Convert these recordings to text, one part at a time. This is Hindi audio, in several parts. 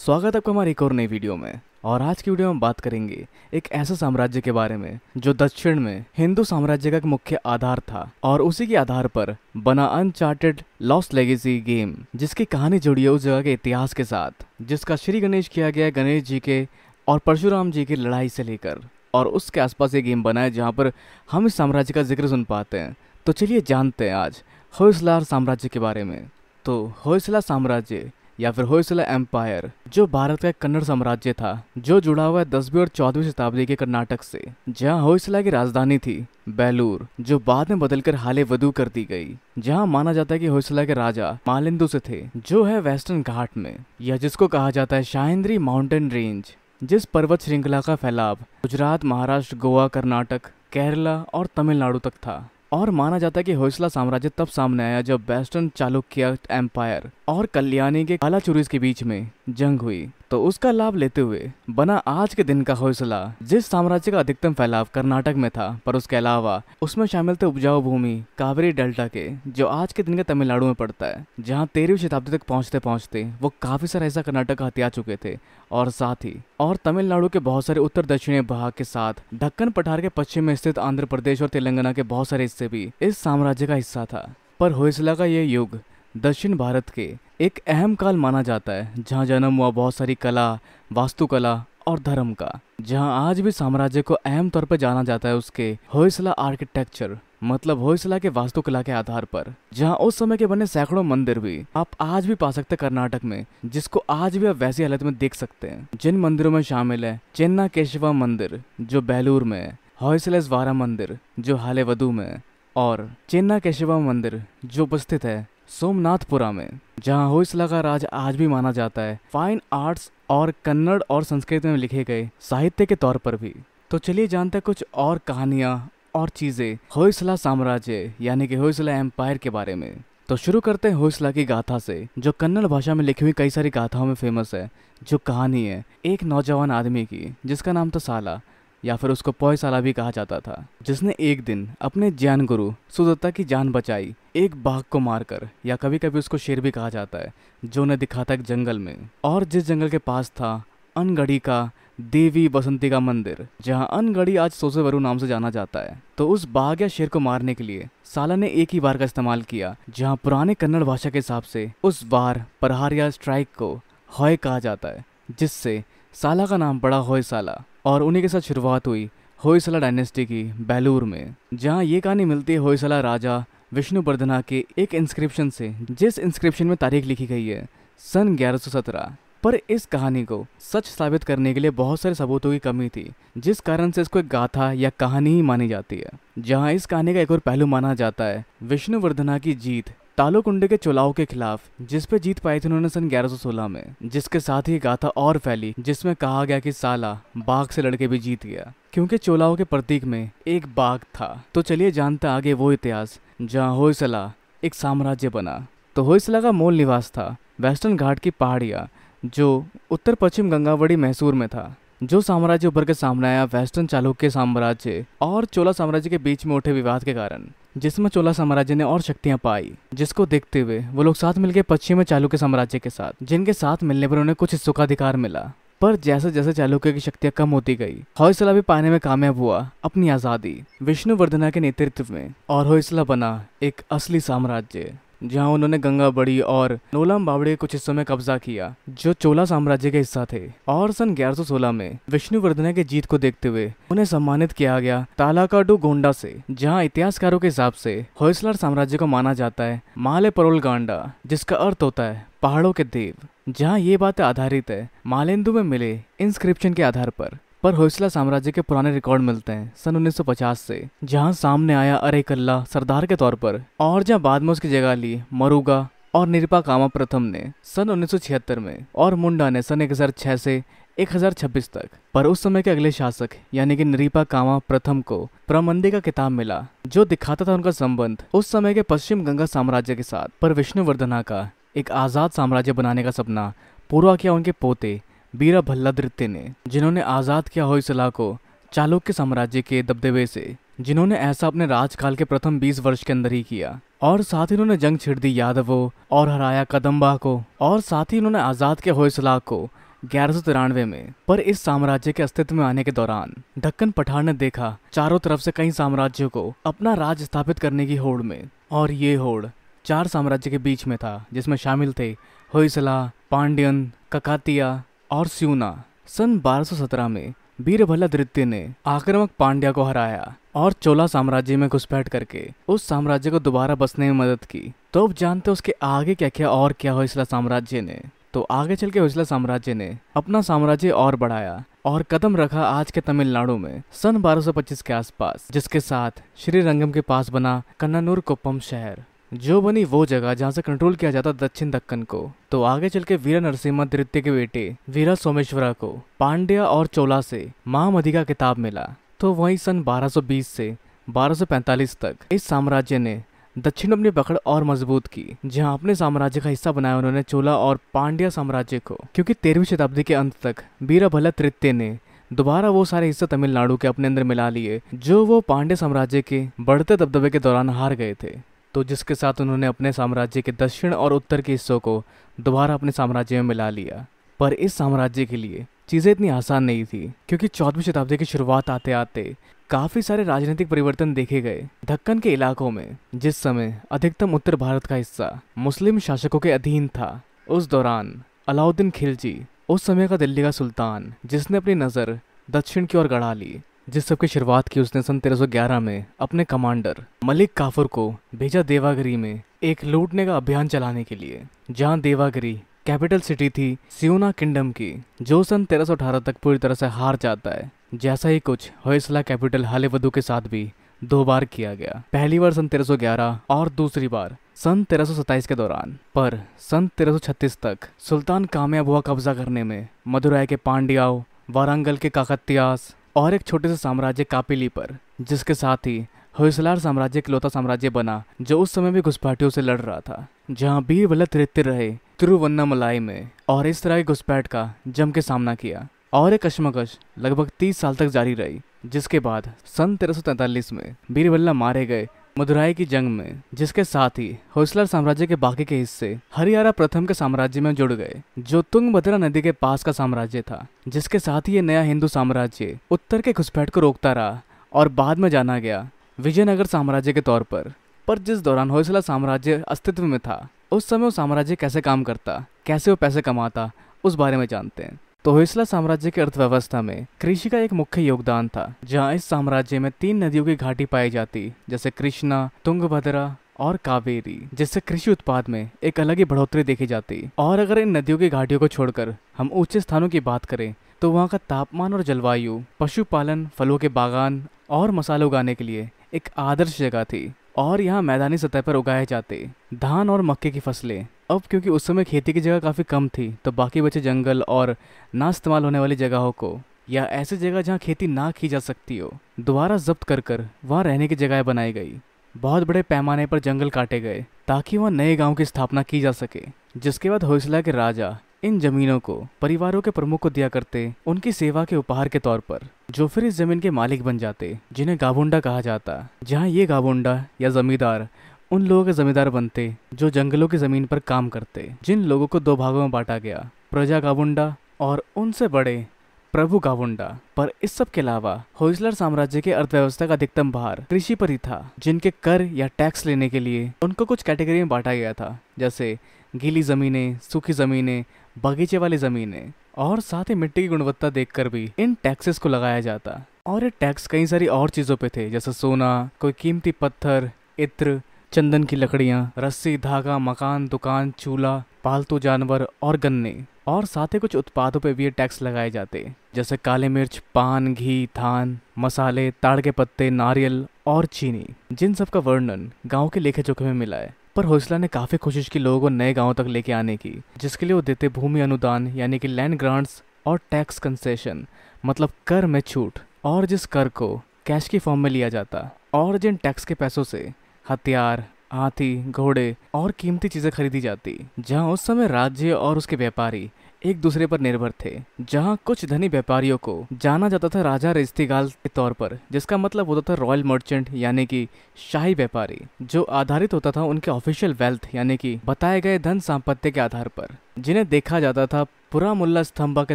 स्वागत है आपका हमारी एक और नई वीडियो में। और आज की वीडियो में हम बात करेंगे एक ऐसे साम्राज्य के बारे में जो दक्षिण में हिंदू साम्राज्य का एक मुख्य आधार था और उसी के आधार पर बना अनचार्टेड लॉस्ट लेगेसी गेम, जिसकी कहानी जुड़ी है उस जगह के इतिहास के साथ, जिसका श्री गणेश किया गया है गणेश जी के और परशुराम जी की लड़ाई से लेकर, और उसके आसपास ये गेम बना है जहाँ पर हम इस साम्राज्य का जिक्र सुन पाते हैं। तो चलिए जानते हैं आज होयसला साम्राज्य के बारे में। तो होयसला साम्राज्य या फिर होयसला एम्पायर जो भारत का एक कन्नड़ साम्राज्य था जो जुड़ा हुआ है 10वीं और 14वीं शताब्दी के कर्नाटक से, जहां होयसला की राजधानी थी बेलूर, जो बाद में बदलकर हाले वधु कर दी गई। जहां माना जाता है कि होयसला के राजा मालिंदु से थे, जो है वेस्टर्न घाट में, या जिसको कहा जाता है शाहिंद्री माउंटेन रेंज, जिस पर्वत श्रृंखला का फैलाव गुजरात, महाराष्ट्र, गोवा, कर्नाटक, केरला और तमिलनाडु तक था। और माना जाता है कि होयसला साम्राज्य तब सामने आया जब वेस्टर्न चालुक्य एम्पायर और कल्याणी के कालाचुरीस के बीच में जंग हुई। तो उसका लाभ लेते हुए बना आज के दिन का होयसला, जिस साम्राज्य का अधिकतम फैलाव कर्नाटक में था, पर उसके अलावा उसमें शामिल थे उपजाऊ भूमि कावेरी डेल्टा के, जो आज के दिन के तमिलनाडु में पड़ता है, जहां 13वीं शताब्दी तक पहुंचते पहुंचते वो काफी सारा ऐसा कर्नाटक हथिया चुके थे। और साथ ही और तमिलनाडु के बहुत सारे उत्तर दक्षिणी भाग के साथ ढक्कन पठार के पश्चिम में स्थित आंध्र प्रदेश और तेलंगाना के बहुत सारे हिस्से भी इस साम्राज्य का हिस्सा था। पर होयसला का यह युग दक्षिण भारत के एक अहम काल माना जाता है, जहां जन्म हुआ बहुत सारी कला, वास्तुकला और धर्म का, जहां आज भी साम्राज्य को अहम तौर पर जाना जाता है उसके होयसला आर्किटेक्चर, मतलब होयसला के वास्तुकला के आधार पर, जहां उस समय के बने सैकड़ों मंदिर भी आप आज भी पा सकते हैं कर्नाटक में, जिसको आज भी आप वैसी हालत में देख सकते हैं। जिन मंदिरों में शामिल है चेन्ना केशवा मंदिर जो बेलूर में है, होयसलेश्वरा मंदिर जो हालेवदु में है, और चेन्ना केशवा मंदिर जो उपस्थित है सोमनाथपुरा में, जहां होयसला का राज आज भी माना जाता है फाइन आर्ट्स और कन्नड़ और संस्कृत में लिखे गए साहित्य के तौर पर भी। तो चलिए जानते हैं कुछ और कहानियां और चीजें होयसला साम्राज्य यानी कि होयसला एम्पायर के बारे में। तो शुरू करते हैं होयसला की गाथा से, जो कन्नड़ भाषा में लिखी हुई कई सारी गाथाओं में फेमस है। जो कहानी है एक नौजवान आदमी की, जिसका नाम था साला, या फिर उसको पोयसाला भी कहा जाता था, जिसने एक दिन अपने ज्ञान गुरु सुदत्ता की जान बचाई एक बाघ को मारकर, या कभी कभी उसको शेर भी कहा जाता है, जो उन्हें दिखा था एक जंगल में, और जिस जंगल के पास था अनगढ़ी का देवी बसंती का मंदिर, जहां अनगढ़ी आज सोसेवरु नाम से जाना जाता है। तो उस बाघ या शेर को मारने के लिए साला ने एक ही बार का इस्तेमाल किया, जहां पुराने कन्नड़ भाषा के हिसाब से उस बार प्रहार या स्ट्राइक को होय कहा जाता है, जिससे साला का नाम पड़ा होयसाला। और उन्हीं के साथ शुरुआत हुई होयसला डायनेस्टी की बेलूर में, जहां ये कहानी मिलती है होयसला राजा विष्णुवर्धना के एक इंस्क्रिप्शन से, जिस इंस्क्रिप्शन में तारीख लिखी गई है सन 1117। पर इस कहानी को सच साबित करने के लिए बहुत सारे सबूतों की कमी थी, जिस कारण से इसको एक गाथा या कहानी ही मानी जाती है। जहां इस कहानी का एक और पहलू माना जाता है विष्णुवर्धना की जीत तालुकुंडे के चोलाओं के खिलाफ, जिस पे जीत पाई थी उन्होंने सन 1116 में, जिसके साथ ही गाथा और फैली, जिसमें कहा गया कि साला बाघ से लड़के भी जीत गया, क्योंकि चोलाओं के प्रतीक में एक बाघ था। तो चलिए जानते हैं आगे वो इतिहास जहाँ होयसला एक साम्राज्य बना। तो होयसला का मूल निवास था वेस्टर्न घाट की पहाड़ियाँ, जो उत्तर पश्चिम गंगावड़ी मैसूर में था। जो साम्राज्य उभर के सामने आया वेस्टर्न चालुक्य साम्राज्य और चोला साम्राज्य के बीच में उठे विवाद के कारण, जिसमें चोला साम्राज्य ने और शक्तियां पाई, जिसको देखते हुए वो लोग साथ मिलकर पश्चिमी चालुक्य साम्राज्य के साथ, जिनके साथ मिलने पर उन्हें कुछ हिस्सों का अधिकार मिला। पर जैसे जैसे चालुक्य की शक्तियां कम होती गई, होयसला भी पाने में कामयाब हुआ अपनी आजादी विष्णुवर्धना के नेतृत्व में, और होयसला बना एक असली साम्राज्य, जहां उन्होंने गंगाबड़ी और नोलम बावड़े के कुछ हिस्सों में कब्जा किया, जो चोला साम्राज्य के हिस्सा थे। और सन 1116 में विष्णुवर्धना की जीत को देखते हुए उन्हें सम्मानित किया गया तालाकाडु गोंडा से, जहां इतिहासकारों के हिसाब से होयसला साम्राज्य को माना जाता है माले परोल गांडा, जिसका अर्थ होता है पहाड़ों के देव। जहाँ ये बातें आधारित है मालेंदु में मिले इंस्क्रिप्शन के आधार पर होयसला साम्राज्य के पुराने रिकॉर्ड मिलते हैं सन 1950 से, जहां सामने आया अरेकल्ला सरदार के तौर पर, और जहां बाद में उसकी जगह ली मरुगा और निरपा कामा प्रथम ने सन 1976 में, और मुंडा ने सन 1006 से 1026 तक। पर उस समय के अगले शासक यानी कि निरपा कामा प्रथम को प्रमंदी का किताब मिला, जो दिखाता था उनका संबंध उस समय के पश्चिम गंगा साम्राज्य के साथ। पर विष्णुवर्धना का एक आजाद साम्राज्य बनाने का सपना पूरा किया उनके पोते बीरा भल्लाद्रित्य ने, जिन्होंने आजाद किया होयसला को चालुक्य साम्राज्य के दबदबे से, जिन्होंने ऐसा अपने राजकाल के प्रथम 20 वर्ष के अंदर ही किया। और साथ ही उन्होंने जंग छिड़ दी यादवों और हराया कदम्बा को, और साथ ही उन्होंने आजाद किया होयसला को 1193 में। पर इस साम्राज्य के अस्तित्व में आने के दौरान दक्कन पठान ने देखा चारों तरफ से कई साम्राज्यों को अपना राज स्थापित करने की होड़ में, और ये होड़ 4 साम्राज्य के बीच में था, जिसमें शामिल थे होयसला, पांड्यन, ककातिया और स्यूना। सन 1217 में बीरबल द्वितीय ने आक्रामक पांड्या को हराया और चोला साम्राज्य में घुसपैठ करके उस साम्राज्य को दोबारा बसने में मदद की। तो अब जानते उसके आगे क्या क्या और क्या होयसला साम्राज्य ने। तो आगे चल के होयसला साम्राज्य ने अपना साम्राज्य और बढ़ाया और कदम रखा आज के तमिलनाडु में सन 1225 के आसपास, जिसके साथ श्रीरंगम के पास बना कन्ननूर कोप्पम शहर, जो बनी वो जगह जहाँ से कंट्रोल किया जाता दक्षिण दक्कन को। तो आगे चल के वीर नरसिम्हा द्वितीय के बेटे वीरा सोमेश्वरा को पांड्या और चोला से महामधी का खिताब मिला। तो वहीं सन 1220 से 1245 तक इस साम्राज्य ने दक्षिण अपनी पकड़ और मजबूत की, जहां अपने साम्राज्य का हिस्सा बनाया उन्होंने चोला और पांड्या साम्राज्य को, क्योंकि 13वीं शताब्दी के अंत तक बीरबल तृतीय ने दोबारा वो सारे हिस्से तमिलनाडु के अपने अंदर मिला लिए जो वो पांड्या साम्राज्य के बढ़ते दबदबे के दौरान हार गए थे। तो जिसके साथ उन्होंने अपने साम्राज्य के दक्षिण और उत्तर के हिस्सों को दोबारा अपने साम्राज्य में मिला लिया। पर इस साम्राज्य के लिए चीज़ें इतनी आसान नहीं थी, क्योंकि 14वीं शताब्दी की शुरुआत आते आते काफ़ी सारे राजनीतिक परिवर्तन देखे गए दक्कन के इलाकों में। जिस समय अधिकतम उत्तर भारत का हिस्सा मुस्लिम शासकों के अधीन था, उस दौरान अलाउद्दीन खिलजी, उस समय का दिल्ली का सुल्तान, जिसने अपनी नज़र दक्षिण की ओर गड़ा ली, जिस सब की शुरुआत की उसने सन 1311 में अपने कमांडर मलिक काफूर को भेजा देवागिरी में एक लूटने का अभियान चलाने के लिए, जहां देवागिरी कैपिटल सिटी थी सियोना किंगडम की, जो सन 1318 तक पूरी तरह से हार जाता है। जैसा ही कुछ होयसला कैपिटल हालेवदु के साथ भी 2 बार किया गया, पहली बार सन 1311 और दूसरी बार सन 1327 के दौरान। पर सन 1336 तक सुल्तान कामयाब हुआ कब्जा करने में मदुराई के पांड्याओं, वारंगल के काकतियास और एक छोटे से साम्राज्य कापिली पर, जिसके साथ ही होयसलार साम्राज्य इकलौता साम्राज्य बना जो उस समय भी घुसपैठियों से लड़ रहा था, जहां बीरबल तृतीय रहे तिरुवन्नामलाई में और इस तरह की घुसपैठ का जम के सामना किया। और एक कशमकश लगभग 30 साल तक जारी रही, जिसके बाद सन 1343 में बीरबल मारे गए मदुराई की जंग में, जिसके साथ ही होयसला साम्राज्य के बाकी के हिस्से हरियाणा प्रथम के साम्राज्य में जुड़ गए, जो तुंगभद्रा नदी के पास का साम्राज्य था। जिसके साथ ही ये नया हिंदू साम्राज्य उत्तर के घुसपैठ को रोकता रहा और बाद में जाना गया विजयनगर साम्राज्य के तौर पर। जिस दौरान होयसला साम्राज्य अस्तित्व में था, उस समय वो साम्राज्य कैसे काम करता, कैसे वो पैसे कमाता, उस बारे में जानते हैं। तो होयसला साम्राज्य की अर्थव्यवस्था में कृषि का एक मुख्य योगदान था, जहां इस साम्राज्य में 3 नदियों की घाटी पाई जाती, जैसे कृष्णा, तुंगभद्रा और कावेरी, जिससे कृषि उत्पाद में एक अलग ही बढ़ोतरी देखी जाती। और अगर इन नदियों की घाटियों को छोड़कर हम ऊंचे स्थानों की बात करें, तो वहाँ का तापमान और जलवायु पशुपालन, फलों के बागान और मसाले उगाने के लिए एक आदर्श जगह थी। और यहाँ मैदानी सतह पर उगाए जाते धान और मक्के की फसलें। अब क्योंकि उस समय खेती की जगह काफ़ी कम थी, तो बाकी बचे जंगल और ना इस्तेमाल होने वाली जगहों को, या ऐसी जगह जहाँ खेती ना की जा सकती हो, दोबारा जब्त कर वहाँ रहने की जगह बनाई गई। बहुत बड़े पैमाने पर जंगल काटे गए ताकि वहाँ नए गांव की स्थापना की जा सके। जिसके बाद होयसला के राजा इन जमीनों को परिवारों के प्रमुख को दिया करते उनकी सेवा के उपहार के तौर पर, जो फिर इस जमीन के मालिक बन जाते, जिन्हें गाबुंडा कहा जाता। जहाँ ये गाबुंडा या जमींदार उन लोगों के जमींदार बनते जो जंगलों की जमीन पर काम करते, जिन लोगों को 2 भागों में बांटा गया, प्रजा गाबुंडा और उनसे बड़े प्रभु गावुंडा। पर इस सब के अलावा होयसला साम्राज्य के अर्थव्यवस्था का अधिकतम भार कृषि पर ही था, जिनके कर या टैक्स लेने के लिए उनको कुछ कैटेगरी में बांटा गया था, जैसे गीली जमीनें, सूखी जमीनें, बगीचे वाली जमीनें, और साथ ही मिट्टी की गुणवत्ता देखकर भी इन टैक्सेस को लगाया जाता। और ये टैक्स कई सारी और चीजों पे थे, जैसे सोना, कोई कीमती पत्थर, इत्र, चंदन की लकड़ियां, रस्सी, धागा, मकान, दुकान, चूल्हा, पालतू जानवर और गन्ने, और साथ ही कुछ उत्पादों पे भी ये टैक्स लगाए जाते, जैसे काले मिर्च, पान, घी, धान, मसाले, ताड़ के पत्ते, नारियल और चीनी, जिन सब का वर्णन गांव के लेखे जोखे में मिला है। पर होयसला ने काफी कोशिश की लोगों को नए गांवों तक लेके आने की, जिसके लिए वो देते भूमि अनुदान यानी कि लैंड ग्रांट्स और टैक्स कंसेशन मतलब कर में छूट, और जिस कर को कैश की फॉर्म में लिया जाता, और जिन टैक्स के पैसों से हथियार, हाथी, घोड़े और कीमती चीजें खरीदी जाती। जहां उस समय राज्य और उसके व्यापारी एक दूसरे पर निर्भर थे, जहां कुछ धनी व्यापारियों को जाना जाता था राजा रेस्तिगाल के तौर पर, जिसका मतलब होता था रॉयल मर्चेंट यानी कि शाही व्यापारी, जो आधारित होता था उनके ऑफिशियल वेल्थ यानी कि बताए गए धन संपत्ति के आधार पर, जिन्हें देखा जाता था पुरा मुल्ला स्तंभा के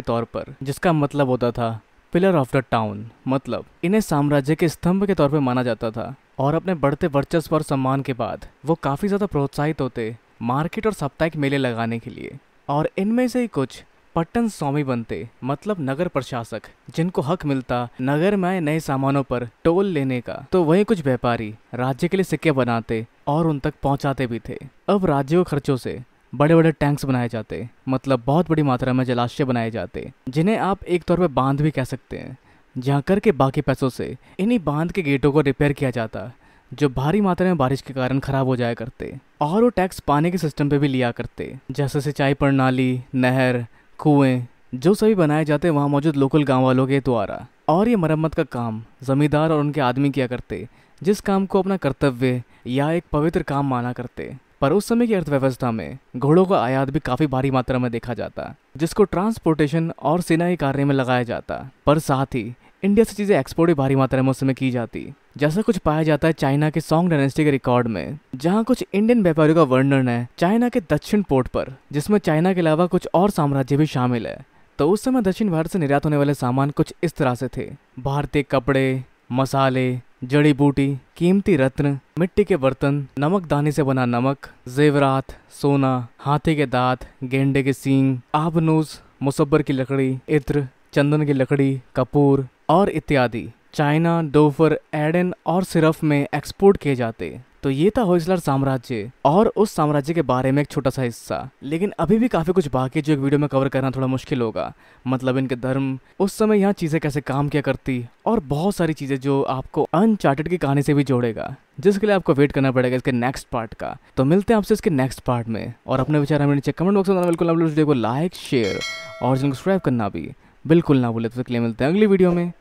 तौर पर, जिसका मतलब होता था पिलर ऑफ द टाउन। मतलब इन्हें साम्राज्य के स्तंभ के तौर पर माना जाता था। और अपने बढ़ते वर्चस्व और सम्मान के बाद वो काफ़ी ज़्यादा प्रोत्साहित होते मार्केट और साप्ताहिक मेले लगाने के लिए। और इनमें से ही कुछ पट्टन स्वामी बनते, मतलब नगर प्रशासक, जिनको हक मिलता नगर में आए नए सामानों पर टोल लेने का। तो वहीं कुछ व्यापारी राज्य के लिए सिक्के बनाते और उन तक पहुंचाते भी थे। अब राज्य के खर्चों से बड़े बड़े टैंक्स बनाए जाते, मतलब बहुत बड़ी मात्रा में जलाशय बनाए जाते, जिन्हें आप एक तौर पर बांध भी कह सकते हैं, जहाँ कर के बाकी पैसों से इन्हीं बांध के गेटों को रिपेयर किया जाता, जो भारी मात्रा में बारिश के कारण खराब हो जाया करते। और वो टैक्स पानी के सिस्टम पे भी लिया करते, जैसे सिंचाई प्रणाली, नहर, कुएं, जो सभी बनाए जाते वहाँ मौजूद लोकल गांव वालों के द्वारा। और ये मरम्मत का काम जमींदार और उनके आदमी किया करते, जिस काम को अपना कर्तव्य या एक पवित्र काम माना करते। पर उस समय की अर्थव्यवस्था में घोड़ों का आयात भी काफी भारी मात्रा में देखा जाता, जिसको ट्रांसपोर्टेशन और सेनाई कार्य में लगाया जाता। पर साथ ही इंडिया से चीजें एक्सपोर्ट भी भारी मात्रा में उस समय की जाती, जैसा कुछ पाया जाता है चाइना के सोंग डायनेस्टी के रिकॉर्ड में, जहां कुछ इंडियन व्यापारियों का वर्णन है चाइना के दक्षिण पोर्ट पर, जिसमें चाइना के अलावा कुछ और साम्राज्य भी शामिल है। तो उस समय दक्षिण भारत से निर्यात होने वाले सामान कुछ इस तरह से थे: भारतीय कपड़े, मसाले, जड़ी बूटी, कीमती रत्न, मिट्टी के बर्तन, नमक दाने से बना नमक, जेवरात, सोना, हाथी के दांत, गेंडे के सींग, आबनूस, मुसब्बर की लकड़ी, इत्र, चंदन की लकड़ी, कपूर और इत्यादि चाइना, डोफर, एडन और सिरफ में एक्सपोर्ट किए जाते। तो ये था होयसलर साम्राज्य और उस साम्राज्य के बारे में एक छोटा सा हिस्सा। लेकिन अभी भी काफी कुछ बाकी जो एक वीडियो में कवर करना थोड़ा मुश्किल होगा। मतलब इनके धर्म, उस समय यहाँ चीजें कैसे काम किया करती, और बहुत सारी चीजें जो आपको अनचार्टेड की कहानी से भी जोड़ेगा, जिसके लिए आपको वेट करना पड़ेगा इसके नेक्स्ट पार्ट का। तो मिलते हैं आपसे इसके नेक्स्ट पार्ट में। और अपने विचार हमें नीचे कमेंट बॉक्स में बिल्कुल वीडियो को लाइक, शेयर और सब्सक्राइब करना भी बिल्कुल ना भूले। तो इसके लिए मिलते हैं अगली वीडियो में।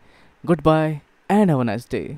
Good bye and have a nice day.